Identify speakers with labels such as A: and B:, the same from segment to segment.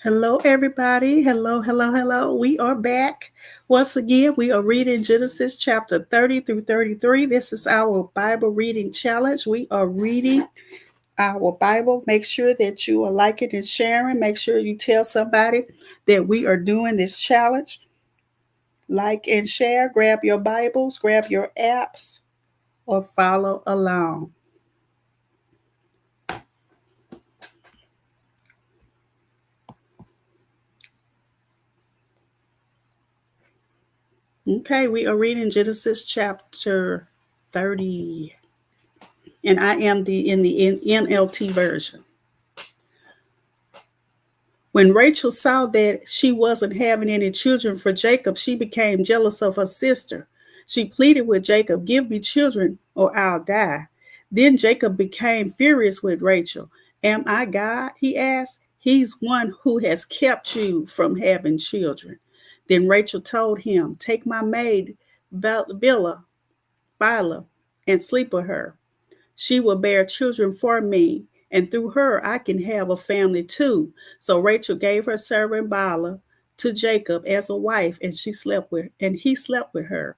A: Hello, everybody. Hello. We are back. Once again, we are reading Genesis chapter 30 through 33. This is our Bible reading challenge. We are reading our Bible. Make sure that you are liking and sharing. Make sure you tell somebody that we are doing this challenge. Like and share. Grab your Bibles, grab your apps, or follow along. Okay, we are reading Genesis chapter 30. And I am in the NLT version. When Rachel saw that she wasn't having any children for Jacob, she became jealous of her sister. She pleaded with Jacob, "Give me children or I'll die." Then Jacob became furious with Rachel. "Am I God?" he asked. "He's one who has kept you from having children." Then Rachel told him, "Take my maid, Bilhah, and sleep with her. She will bear children for me, and through her I can have a family too." So Rachel gave her servant Bilhah to Jacob as a wife, and he slept with her.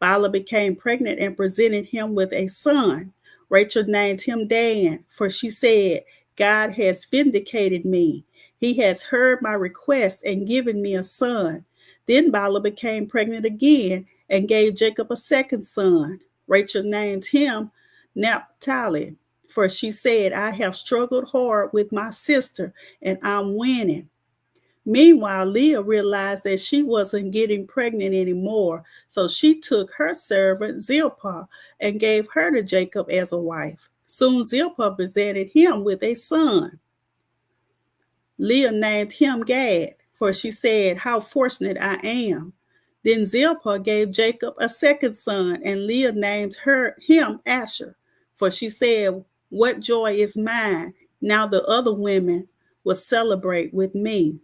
A: Bilhah became pregnant and presented him with a son. Rachel named him Dan, for she said, "God has vindicated me. He has heard my request and given me a son." Then Bilhah became pregnant again and gave Jacob a second son. Rachel named him Naphtali, for she said, "I have struggled hard with my sister and I'm winning." Meanwhile, Leah realized that she wasn't getting pregnant anymore, so she took her servant Zilpah and gave her to Jacob as a wife. Soon Zilpah presented him with a son. Leah named him Gad, for she said, "How fortunate I am." Then Zilpah gave Jacob a second son, and Leah named him Asher, for she said, "What joy is mine! Now the other women will celebrate with me."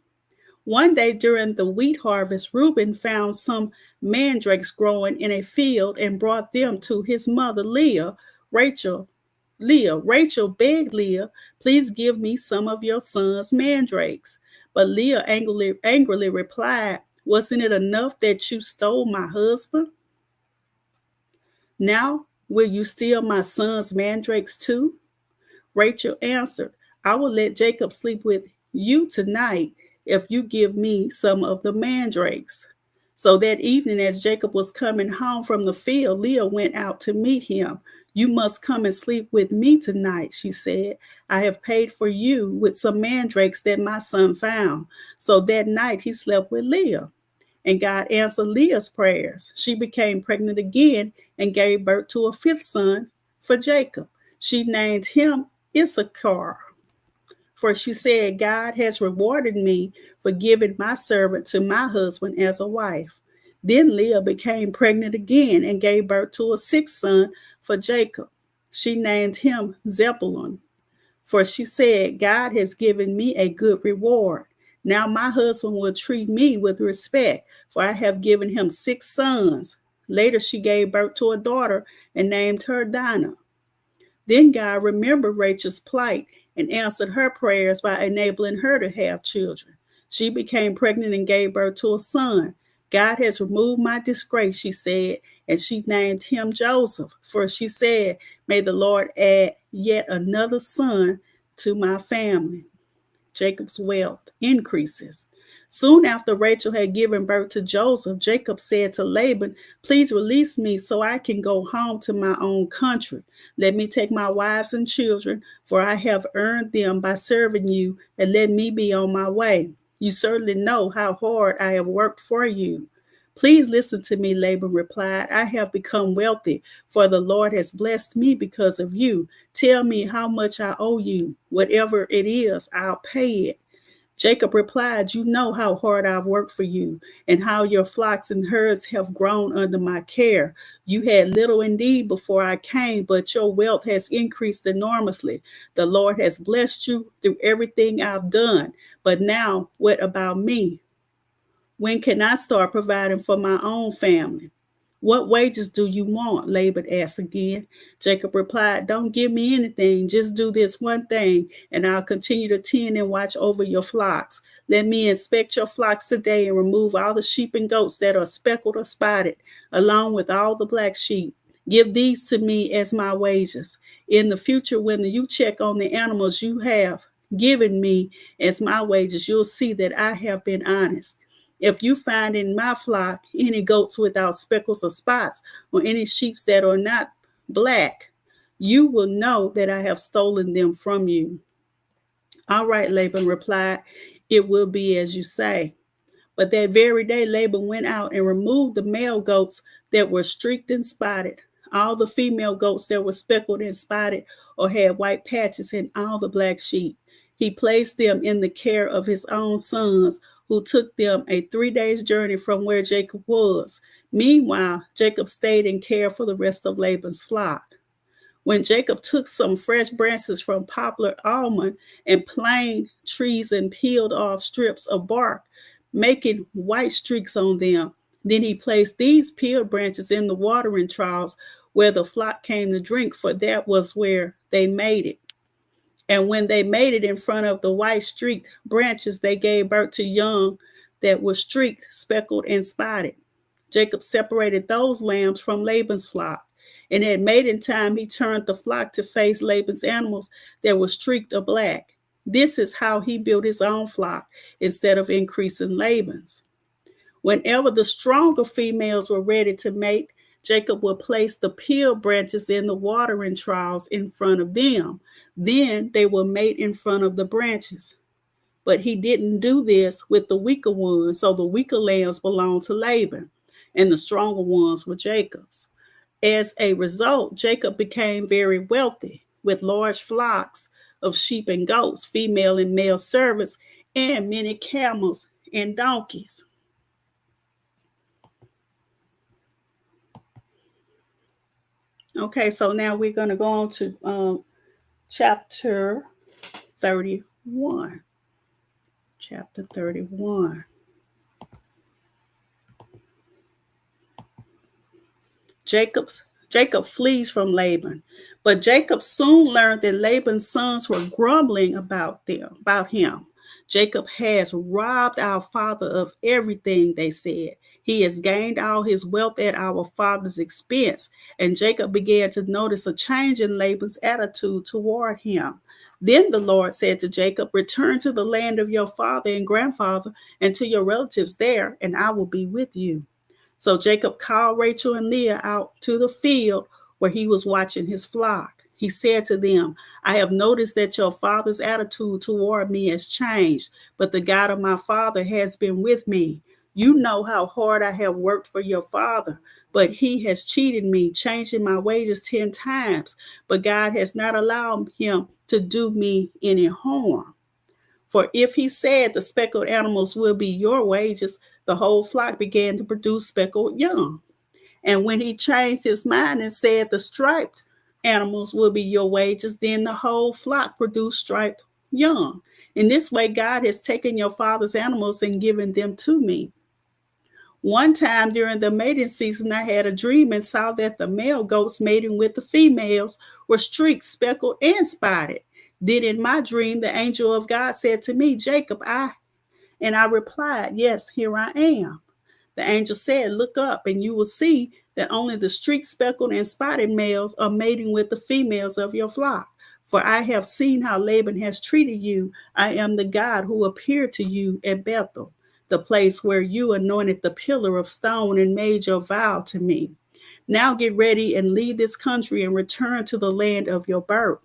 A: One day during the wheat harvest, Reuben found some mandrakes growing in a field and brought them to his mother Rachel begged Leah, "Please give me some of your son's mandrakes." But Leah angrily replied, "Wasn't it enough that you stole my husband? Now will you steal my son's mandrakes too?" Rachel answered, "I will let Jacob sleep with you tonight if you give me some of the mandrakes." So that evening, as Jacob was coming home from the field, Leah went out to meet him. "You must come and sleep with me tonight," she said. "I have paid for you with some mandrakes that my son found." So that night he slept with Leah. And God answered Leah's prayers. She became pregnant again and gave birth to a fifth son for Jacob. She named him Issachar, for she said, "God has rewarded me for giving my servant to my husband as a wife." Then Leah became pregnant again and gave birth to a sixth son for Jacob. She named him Zebulun, for she said, "God has given me a good reward. Now my husband will treat me with respect, for I have given him six sons." Later she gave birth to a daughter and named her Dinah. Then God remembered Rachel's plight and answered her prayers by enabling her to have children. She became pregnant and gave birth to a son. "God has removed my disgrace," she said, and she named him Joseph, for she said, "May the Lord add yet another son to my family." Jacob's wealth increases. Soon after Rachel had given birth to Joseph, Jacob said to Laban, "Please release me so I can go home to my own country. Let me take my wives and children, for I have earned them by serving you, and let me be on my way. You certainly know how hard I have worked for you." "Please listen to me," Laban replied. "I have become wealthy, for the Lord has blessed me because of you. Tell me how much I owe you. Whatever it is, I'll pay it." Jacob replied, "You know how hard I've worked for you, and how your flocks and herds have grown under my care. You had little indeed before I came, but your wealth has increased enormously. The Lord has blessed you through everything I've done. But now, what about me? When can I start providing for my own family?" "What wages do you want?" Laban asked again. Jacob replied, "Don't give me anything. Just do this one thing, and I'll continue to tend and watch over your flocks. Let me inspect your flocks today and remove all the sheep and goats that are speckled or spotted, along with all the black sheep. Give these to me as my wages. In the future, when you check on the animals you have given me as my wages, you'll see that I have been honest. If you find in my flock any goats without speckles or spots, or any sheep that are not black, you will know that I have stolen them from you." "All right," Laban replied, "it will be as you say." But that very day, Laban went out and removed the male goats that were streaked and spotted, all the female goats that were speckled and spotted or had white patches, and all the black sheep. He placed them in the care of his own sons, who took them a 3 days' journey from where Jacob was. Meanwhile, Jacob stayed in care for the rest of Laban's flock. When Jacob took some fresh branches from poplar, almond, and plane trees and peeled off strips of bark, making white streaks on them, then he placed these peeled branches in the watering troughs where the flock came to drink, for that was where they made it. And when they made it in front of the white streaked branches, they gave birth to young that were streaked, speckled, and spotted. Jacob separated those lambs from Laban's flock, and at mating time he turned the flock to face Laban's animals that were streaked or black. This is how he built his own flock instead of increasing Laban's. Whenever the stronger females were ready to mate, Jacob would place the peeled branches in the watering troughs in front of them. Then they would mate in front of the branches. But he didn't do this with the weaker ones, so the weaker lambs belonged to Laban, and the stronger ones were Jacob's. As a result, Jacob became very wealthy, with large flocks of sheep and goats, female and male servants, and many camels and donkeys. Okay, so now we're going to go on to chapter 31. Chapter 31. Jacob flees from Laban, but Jacob soon learned that Laban's sons were grumbling about him. "Jacob has robbed our father of everything," they said. "He has gained all his wealth at our father's expense." And Jacob began to notice a change in Laban's attitude toward him. Then the Lord said to Jacob, "Return to the land of your father and grandfather and to your relatives there, and I will be with you." So Jacob called Rachel and Leah out to the field where he was watching his flock. He said to them, "I have noticed that your father's attitude toward me has changed, but the God of my father has been with me. You know how hard I have worked for your father, but he has cheated me, changing my wages 10 times. But God has not allowed him to do me any harm. For if he said the speckled animals will be your wages, the whole flock began to produce speckled young. And when he changed his mind and said the striped animals will be your wages, then the whole flock produced striped young. In this way, God has taken your father's animals and given them to me. One time during the mating season, I had a dream and saw that the male goats mating with the females were streaked, speckled, and spotted. Then in my dream, the angel of God said to me, "Jacob, I replied, 'Yes, here I am.' The angel said, 'Look up, and you will see that only the streaked, speckled, and spotted males are mating with the females of your flock. For I have seen how Laban has treated you. I am the God who appeared to you at Bethel.' the place where you anointed the pillar of stone and made your vow to me. Now get ready and leave this country and return to the land of your birth.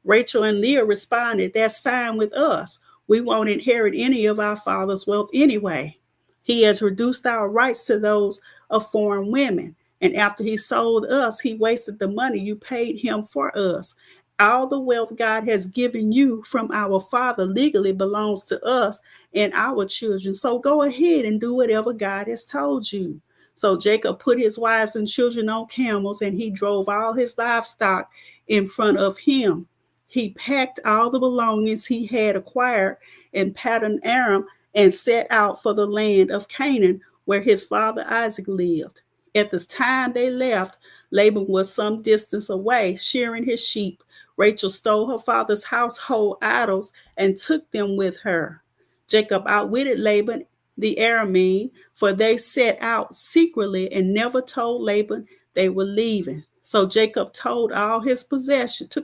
A: Rachel and Leah responded, That's fine with us. We won't inherit any of our father's wealth anyway. He has reduced our rights to those of foreign women. And after he sold us, he wasted the money you paid him for us. All the wealth God has given you from our father legally belongs to us and our children. So go ahead and do whatever God has told you. So Jacob put his wives and children on camels, and he drove all his livestock in front of him. He packed all the belongings he had acquired in Paddan Aram and set out for the land of Canaan, where his father Isaac lived. At the time they left, Laban was some distance away, shearing his sheep. Rachel stole her father's household idols and took them with her. Jacob outwitted Laban the Aramean, for they set out secretly and never told Laban they were leaving. So Jacob told all his possessions.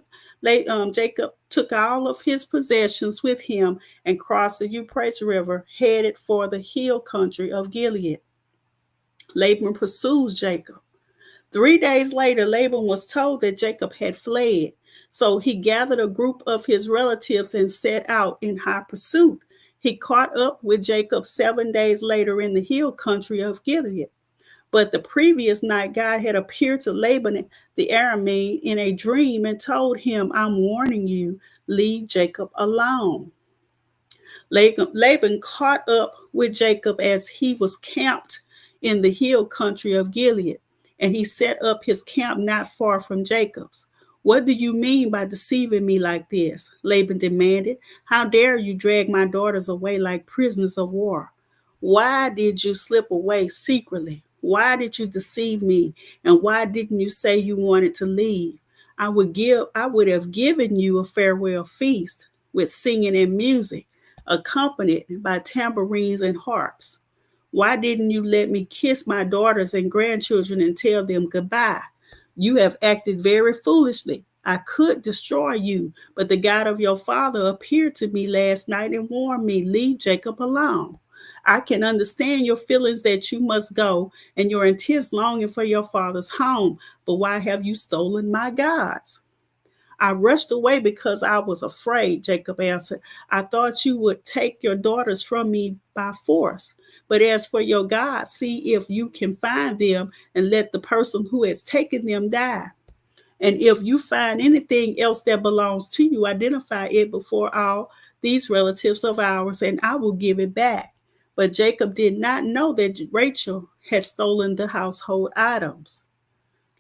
A: Jacob took all of his possessions with him and crossed the Euphrates River, headed for the hill country of Gilead. Laban pursues Jacob. 3 days later, Laban was told that Jacob had fled. So he gathered a group of his relatives and set out in hot pursuit. He caught up with Jacob 7 days later in the hill country of Gilead. But the previous night, God had appeared to Laban the Aramean in a dream and told him, I'm warning you, leave Jacob alone. Laban caught up with Jacob as he was camped in the hill country of Gilead, and he set up his camp not far from Jacob's. What do you mean by deceiving me like this? Laban demanded. How dare you drag my daughters away like prisoners of war? Why did you slip away secretly? Why did you deceive me? And why didn't you say you wanted to leave? I would have given you a farewell feast with singing and music, accompanied by tambourines and harps. Why didn't you let me kiss my daughters and grandchildren and tell them goodbye? You have acted very foolishly. I could destroy you, but the God of your father appeared to me last night and warned me, leave Jacob alone. I can understand your feelings that you must go and your intense longing for your father's home, but why have you stolen my gods? I rushed away because I was afraid, Jacob answered. I thought you would take your daughters from me by force. But as for your God, see if you can find them and let the person who has taken them die. And if you find anything else that belongs to you, identify it before all these relatives of ours, and I will give it back. But Jacob did not know that Rachel had stolen the household items.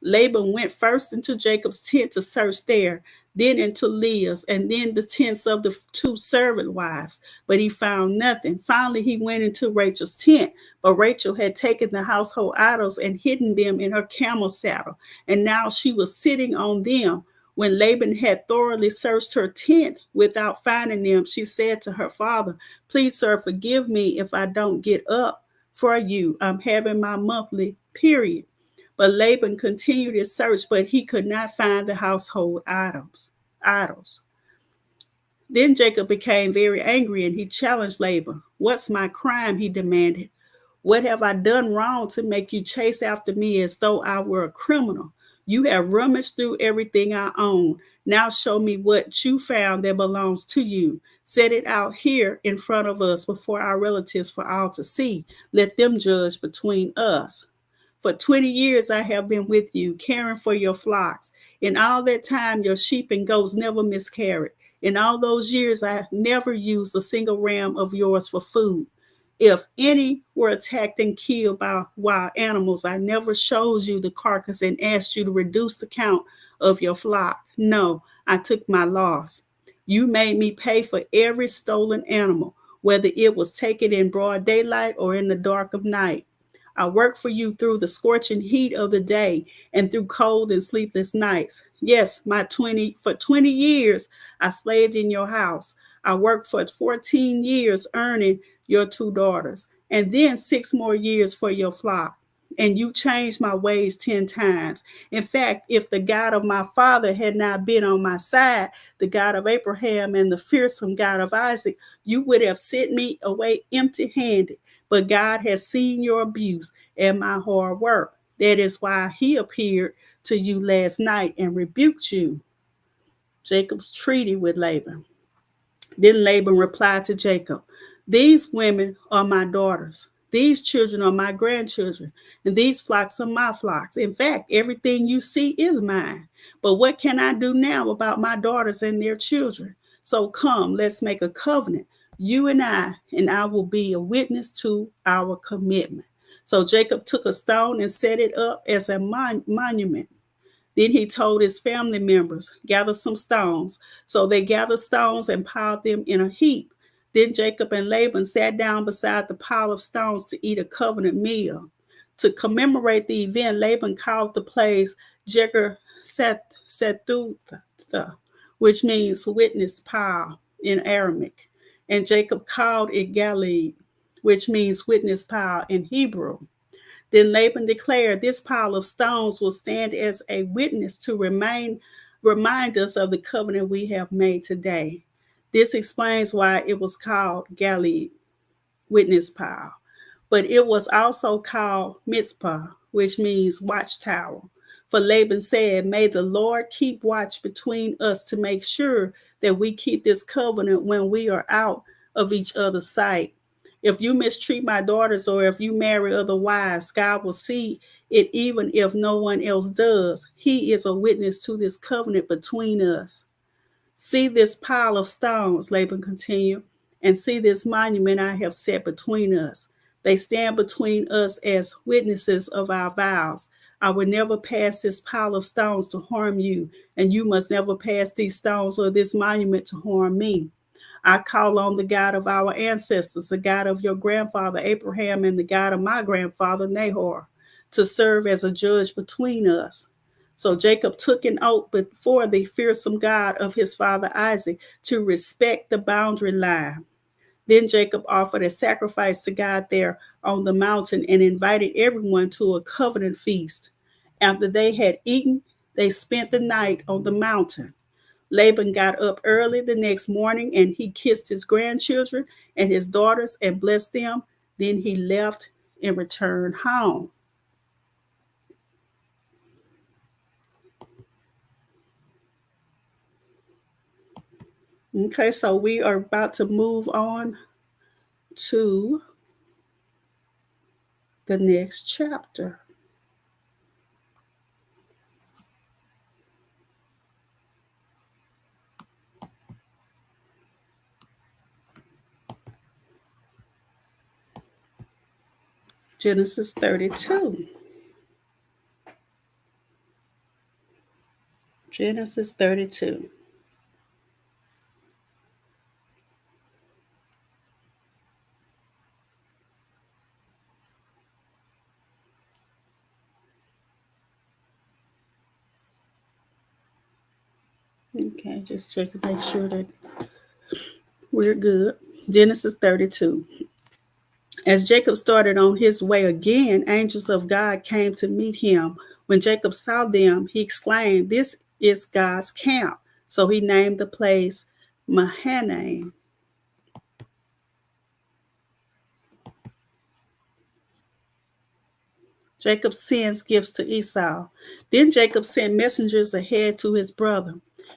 A: Laban went first into Jacob's tent to search there, then into Leah's, and then the tents of the two servant wives. But he found nothing. Finally, he went into Rachel's tent, but Rachel had taken the household idols and hidden them in her camel saddle, and now she was sitting on them. When Laban had thoroughly searched her tent without finding them, she said to her father, Please, sir, forgive me if I don't get up for you. I'm having my monthly period. But Laban continued his search, but he could not find the household idols. Then Jacob became very angry and he challenged Laban. What's my crime? He demanded. What have I done wrong to make you chase after me as though I were a criminal? You have rummaged through everything I own. Now show me what you found that belongs to you. Set it out here in front of us before our relatives for all to see. Let them judge between us. For 20 years I have been with you, caring for your flocks. In all that time, your sheep and goats never miscarried. In all those years, I never used a single ram of yours for food. If any were attacked and killed by wild animals, I never showed you the carcass and asked you to reduce the count of your flock. No, I took my loss. You made me pay for every stolen animal, whether it was taken in broad daylight or in the dark of night. I worked for you through the scorching heat of the day and through cold and sleepless nights. Yes, for 20 years, I slaved in your house. I worked for 14 years earning your two daughters, and then 6 more years for your flock. and you changed my ways 10 times. In fact, if the God of my father had not been on my side, the God of Abraham and the fearsome God of Isaac, you would have sent me away empty handed. But God has seen your abuse and my hard work. That is why he appeared to you last night and rebuked you. Jacob's treaty with Laban. Then Laban replied to Jacob, these women are my daughters. These children are my grandchildren, and these flocks are my flocks. In fact, everything you see is mine. But what can I do now about my daughters and their children? So come, let's make a covenant, you and I will be a witness to our commitment. So Jacob took a stone and set it up as a monument. Then he told his family members, gather some stones. So they gathered stones and piled them in a heap. Then Jacob and Laban sat down beside the pile of stones to eat a covenant meal. To commemorate the event, Laban called the place Jegar Sethutha, which means witness pile in Aramaic. And Jacob called it Gatley, which means witness pile in Hebrew. Then Laban declared, this pile of stones will stand as a witness to remind us of the covenant we have made today. This explains why it was called Galilee, witness pile. But it was also called Mizpah, which means watchtower. For Laban said, may the Lord keep watch between us to make sure that we keep this covenant when we are out of each other's sight. If you mistreat my daughters or if you marry other wives, God will see it even if no one else does. He is a witness to this covenant between us. See this pile of stones, Laban continued, and see this monument I have set between us. They stand between us as witnesses of our vows. I will never pass this pile of stones to harm you, and you must never pass these stones or this monument to harm me. I call on the God of our ancestors, the God of your grandfather Abraham and the God of my grandfather Nahor, to serve as a judge between us. So Jacob took an oath before the fearsome God of his father Isaac to respect the boundary line. Then Jacob offered a sacrifice to God there on the mountain and invited everyone to a covenant feast. After they had eaten, they spent the night on the mountain. Laban got up early the next morning and he kissed his grandchildren and his daughters and blessed them. Then he left and returned home. Okay, so we are about to move on to the next chapter. Genesis 32. Genesis 32. Okay, just check to make sure that we're good. Genesis 32. As Jacob started on his way again, angels of God came to meet him. When Jacob saw them, he exclaimed, this is God's camp. So he named the place Mahanaim. Jacob sends gifts to Esau. Then Jacob sent messengers ahead to his brother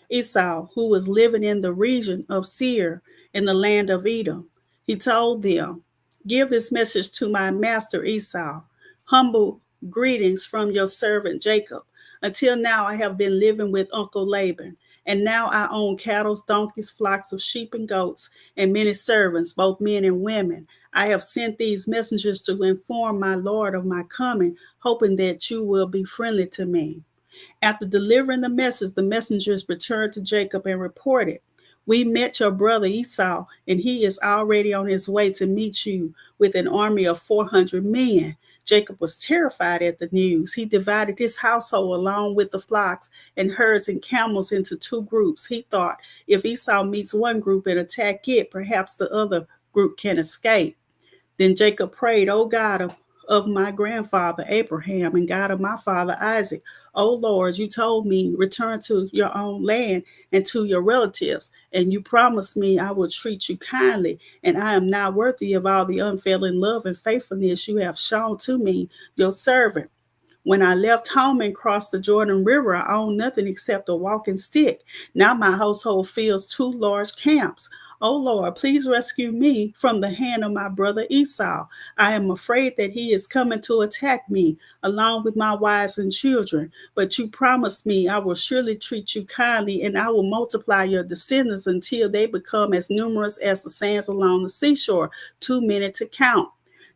A: Esau, who was living in the region of Seir in the land of Edom. He told them, give this message to my master Esau. Humble greetings from your servant Jacob. Until now, I have been living with Uncle Laban, and now I own cattle, donkeys, flocks of sheep and goats, and many servants, both men and women. I have sent these messengers to inform my Lord of my coming, hoping that you will be friendly to me. After delivering the message, the messengers returned to Jacob and reported, we met your brother Esau, and he is already on his way to meet you with an army of 400 men. Jacob was terrified at the news. He divided his household along with the flocks and herds and camels into two groups. He thought, if Esau meets one group and attack it, perhaps the other group can escape. Then Jacob prayed, O God of my grandfather Abraham and God of my father Isaac. O Lord, you told me, return to your own land and to your relatives, and you promised me I will treat you kindly, and I am not worthy of all the unfailing love and faithfulness you have shown to me, your servant. When I left home and crossed the Jordan River, I owned nothing except a walking stick. Now my household fills two large camps. O Lord, please rescue me from the hand of my brother Esau. I am afraid that he is coming to attack me, along with my wives and children. But you promised me I will surely treat you kindly, and I will multiply your descendants until they become as numerous as the sands along the seashore, too many to count.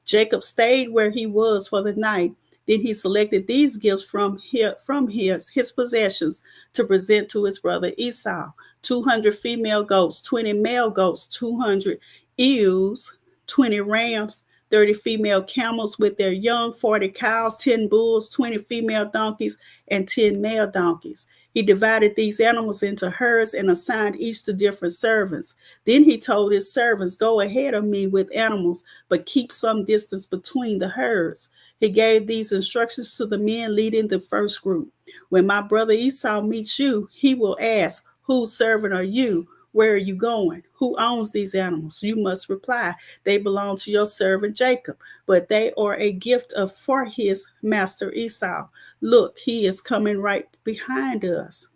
A: Jacob stayed where he was for the night. Then he selected these gifts from his possessions to present to his brother Esau: 200 female goats, 20 male goats, 200 ewes, 20 rams, 30 female camels with their young, 40 cows, 10 bulls, 20 female donkeys, and 10 male donkeys. He divided these animals into herds and assigned each to different servants. Then he told his servants, go ahead of me with animals, but keep some distance between the herds. He gave these instructions to the men leading the first group. When my brother Esau meets you, he will ask, whose servant are you? Where are you going? Who owns these animals? You must reply, they belong to your servant Jacob, but they are a gift for his master Esau. Look, he is coming right behind us.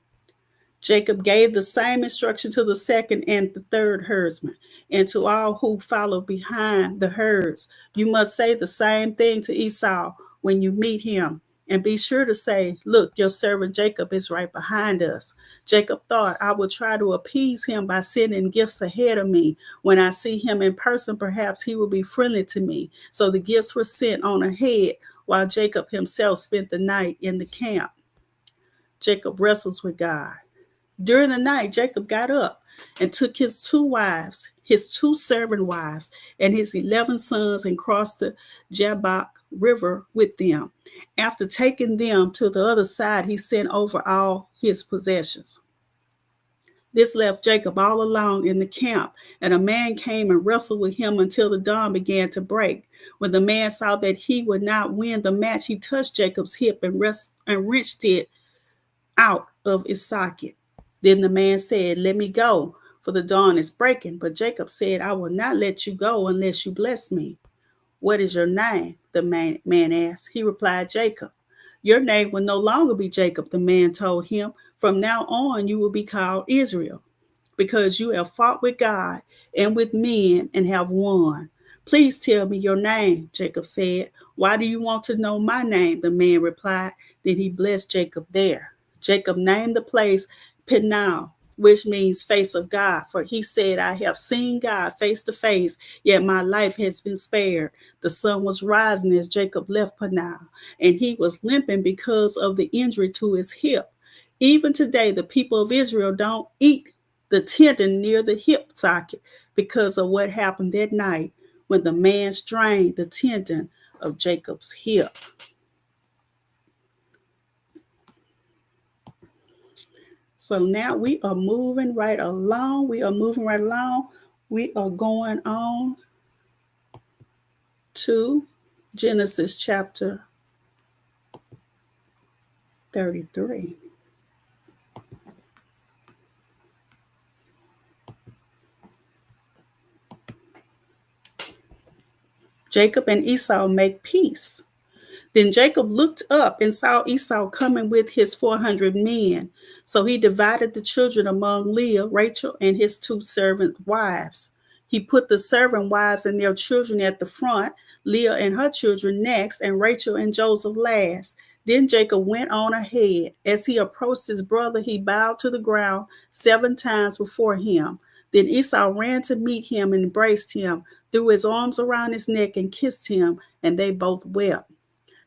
A: Jacob gave the same instruction to the second and the third herdsman, and to all who follow behind the herds. You must say the same thing to Esau when you meet him. And be sure to say, look, your servant Jacob is right behind us. Jacob thought, I will try to appease him by sending gifts ahead of me. When I see him in person, perhaps he will be friendly to me. So the gifts were sent on ahead, while Jacob himself spent the night in the camp. Jacob wrestles with God. During the night, Jacob got up and took his two wives, his two servant wives, and his 11 sons and crossed the Jabbok River with them. After taking them to the other side, he sent over all his possessions. This left Jacob all alone in the camp, and a man came and wrestled with him until the dawn began to break. When the man saw that he would not win the match, he touched Jacob's hip and wrenched it out of its socket. Then the man said, let me go, for the dawn is breaking. But Jacob said, I will not let you go unless you bless me. What is your name? The man asked. He replied, Jacob. Your name will no longer be Jacob, the man told him. From now on, you will be called Israel, because you have fought with God and with men and have won. Please tell me your name, Jacob said. Why do you want to know my name? The man replied. Then he blessed Jacob there. Jacob named the place Peniel, which means face of God, for he said, I have seen God face to face, yet my life has been spared. The sun was rising as Jacob left Peniel, and he was limping because of the injury to his hip. Even today, the people of Israel don't eat the tendon near the hip socket because of what happened that night when the man strained the tendon of Jacob's hip. So now we are moving right along. We are going on to Genesis chapter 33. Jacob and Esau make peace. Then Jacob looked up and saw Esau coming with his 400 men. So he divided the children among Leah, Rachel, and his two servant wives. He put the servant wives and their children at the front, Leah and her children next, and Rachel and Joseph last. Then Jacob went on ahead. As he approached his brother, he bowed to the ground 7 times before him. Then Esau ran to meet him and embraced him, threw his arms around his neck and kissed him, and they both wept.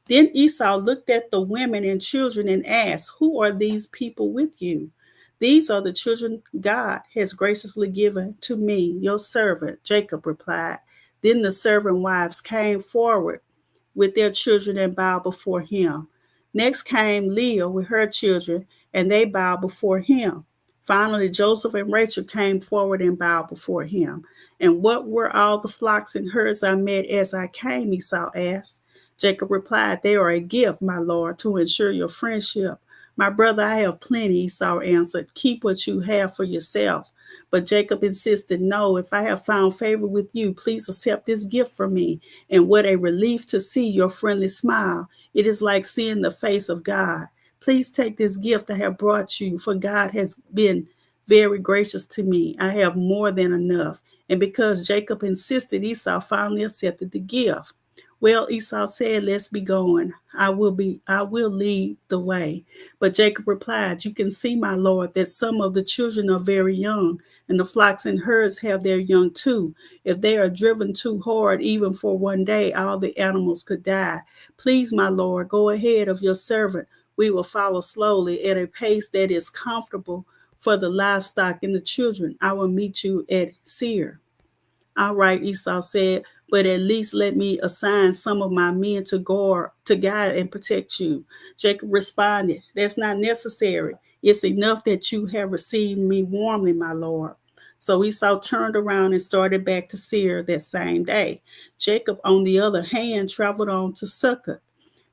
A: Then Esau looked at the women and children and asked, who are these people with you? These are the children God has graciously given to me, your servant, Jacob replied. Then the servant wives came forward with their children and bowed before him. Next came Leah with her children, and they bowed before him. Finally, Joseph and Rachel came forward and bowed before him. And what were all the flocks and herds I met as I came? Esau asked. Jacob replied, "They are a gift, my lord, to ensure your friendship." "My brother, I have plenty," Esau answered. "Keep what you have for yourself." But Jacob insisted, "No, if I have found favor with you, please accept this gift from me. And what a relief to see your friendly smile. It is like seeing the face of God. Please take this gift I have brought you, for God has been very gracious to me. I have more than enough." And because Jacob insisted, Esau finally accepted the gift. "Well," Esau said, "let's be going. I will lead the way." But Jacob replied, "You can see, my lord, that some of the children are very young, and the flocks and herds have their young too. If they are driven too hard, even for one day, all the animals could die. Please, my lord, go ahead of your servant. We will follow slowly at a pace that is comfortable for the livestock and the children. I will meet you at Seir." "All right," Esau said, "but at least let me assign some of my men to guide and protect you." Jacob responded, "That's not necessary. It's enough that you have received me warmly, my lord." So Esau turned around and started back to Seir that same day. Jacob, on the other hand, traveled on to Succoth.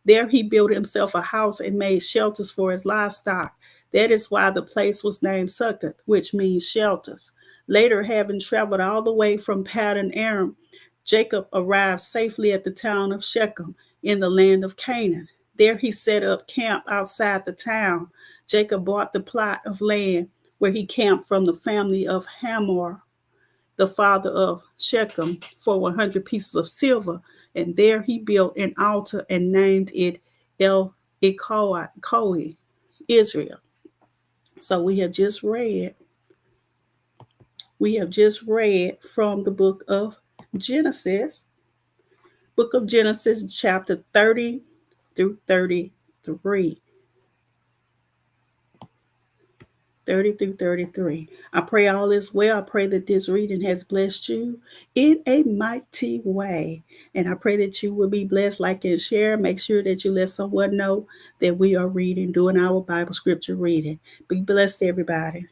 A: There he built himself a house and made shelters for his livestock. That is why the place was named Succoth, which means shelters. Later, having traveled all the way from Paddan Aram, Jacob arrived safely at the town of Shechem in the land of Canaan. There he set up camp outside the town. Jacob bought the plot of land where he camped from the family of Hamor, the father of Shechem, for 100 pieces of silver. And there he built an altar and named it El Ikoi, Israel. So we have just read from the Genesis, book of Genesis, chapter 30 through 33. 30 through 33. I pray all is well. I pray that this reading has blessed you in a mighty way. And I pray that you will be blessed, like and share. Make sure that you let someone know that we are reading, doing our Bible scripture reading. Be blessed, everybody.